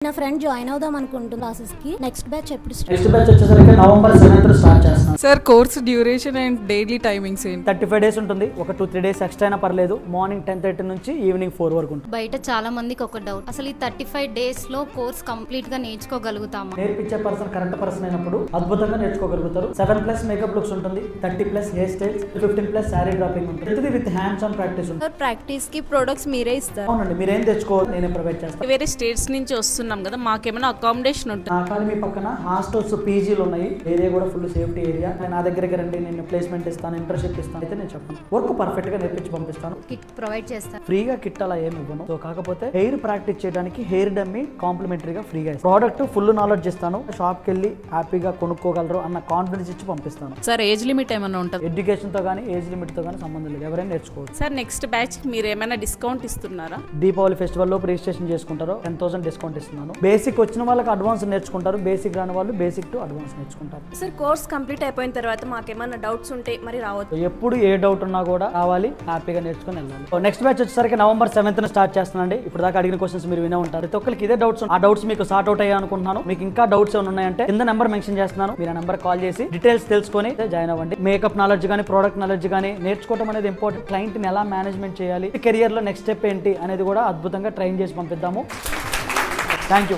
నా friend join అవుదాం అనుకుంటున్నా క్లాసెస్ కి. నెక్స్ట్ బ్యాచ్ ఎప్పుడు నెక్స్ట్ బ్యాచ్ వచ్చేసరికి నవంబర్ 7th స్టార్ట్ చేస్తాం. Sir course duration and daily timings ఏంటి? 35 days ఉంటుంది. ఒక 2-3 days ఎక్స్ట్రా అయినా పర్లేదు. మార్నింగ్ 10:30 నుంచి ఈవినింగ్ 4 వరకు ఉంటుంది. బయట చాలా మందికి ఒక డౌట్, అసలు ఈ 35 days లో కోర్స్ కంప్లీట్ గా నేర్చుకోగలుగుతామా? నేర్పించే పర్సన్ కరెక్ట్ పర్సన్ అయినప్పుడు అద్భుతంగా నేర్చుకోగలుగుతారు. 7+ మేకప్ లుక్స్ ఉంటుంది, 30+ హెయిర్ స్టైల్స్, 15+ శారీ డ్రాపింగ్ ఉంటుంది. విత్ హ్యాండ్స్ ఆన్ ప్రాక్టీస్ ఉంటుంది. ప్రాక్టీస్ కి ప్రొడక్ట్స్ మీరే ఇస్తారు? అవునండి, మీరేం తెచ్చుకోవాలి నేనే ప్రొవైడ్ చేస్తాను. వేరే స్టేట్స్ నుంచి వస్తున్నాం కదా, మాకేమైనా అకామిడేషన్ ఉంటుంది? అకాడమీ పక్కన హాస్టల్స్, పీజీలు ఉన్నాయి. ఏరియా కూడా ఫుల్ సేఫ్టీ ఏరియా. నా దగ్గరికి రండి, నేను ప్లేస్మెంట్ ఇస్తాను, ఇంటర్న్షిప్ ఇస్తాను. అయితే నేను చెప్పను, వర్క్ పర్ఫెక్ట్ గా నేర్పించి పంపిస్తాను. కిట్ ప్రొవైడ్ చేస్తాను. ఫ్రీగా కిట్ అలా ఏమి ఇవ్వను. సో కాకపోతే హెయిర్ ప్రాక్టీస్ చేయడానికి హెయిర్ డమ్మీ కాంప్లిమెంటరీగా ఫ్రీగా ఇస్తాను. ప్రోడక్ట్ ఫుల్ నాలెడ్జ్ ఇస్తాను. షాప్ కి వెళ్ళి హ్యాపీగా కొనుక్కోగలరు అన్న కాన్ఫిడెన్స్ ఇచ్చి పంపిస్తాను. సార్ ఏజ్ లిమిట్ ఏమైనా ఉంటుంది? ఎడ్యుకేషన్ తో కానీ ఏజ్ లిమిట్ తో కానీ సంబంధం లేదు, ఎవరైనా నేర్చుకోవచ్చు. సార్ నెక్స్ట్ బ్యాచ్ మీరు ఏమైనా డిస్కౌంట్ ఇస్తున్నారా? దీపావళి ఫెస్టివల్ లో రిజిస్ట్రేషన్ చేసుకుంటారు, 10,000 డిస్కౌంట్ ఇస్తున్నాను. బేసిక్ వచ్చిన వాళ్ళకి అడ్వాన్స్ నేర్చుకుంటారు, బేసిక్ రాని వాళ్ళు బేసిక్ టు అడ్వాన్స్ నేర్చుకుంటారు. సార్ కోర్స్ కంప్లీట్ అయిపోయిన తర్వాత మాకేమైనా డౌట్స్ ఉంటే మరి రావచ్చు. ఎప్పుడు ఏ డౌట్ ఉన్నా కూడా రావాలి, హ్యాపీగా నేర్చుకుని వెళ్ళాలి. నెక్స్ట్ బ్యాచ్ వచ్చేసరికి నవంబర్ 7th స్టార్ట్ చేస్తున్నాండి. ఇప్పుడు దాకా అడిగిన క్వశ్చన్స్ మీరు వినే ఉంటారు. ప్రతి ఒక్కరికి ఇదే డౌట్స్, ఆ డౌట్స్ మీకు సార్ట్ అవుట్ అయ్యా అనుకుంటున్నాను. మీకు ఇంకా డౌట్స్ ఏమైనా ఉన్నాయంటే కింద నెంబర్ మెన్షన్ చేస్తున్నాను, మీరు ఆ నెంబర్ కాల్ చేసి డీటెయిల్స్ తెలుసుకొని జాయిన్ అవ్వండి. మేకప్ నాలెడ్జ్ కానీ, ప్రోడక్ట్ నాలెడ్జ్ కానీ నేర్చుకోవడం అనేది ఇంపార్టెంట్. క్లయింట్ ని ఎలా మేనేజ్మెంట్ చేయాలి, కెరియర్ లో నెక్స్ట్ స్టెప్ ఏంటి అనేది కూడా అద్భుతంగా ట్రైన్ చేసి పంపిద్దాము. Thank you.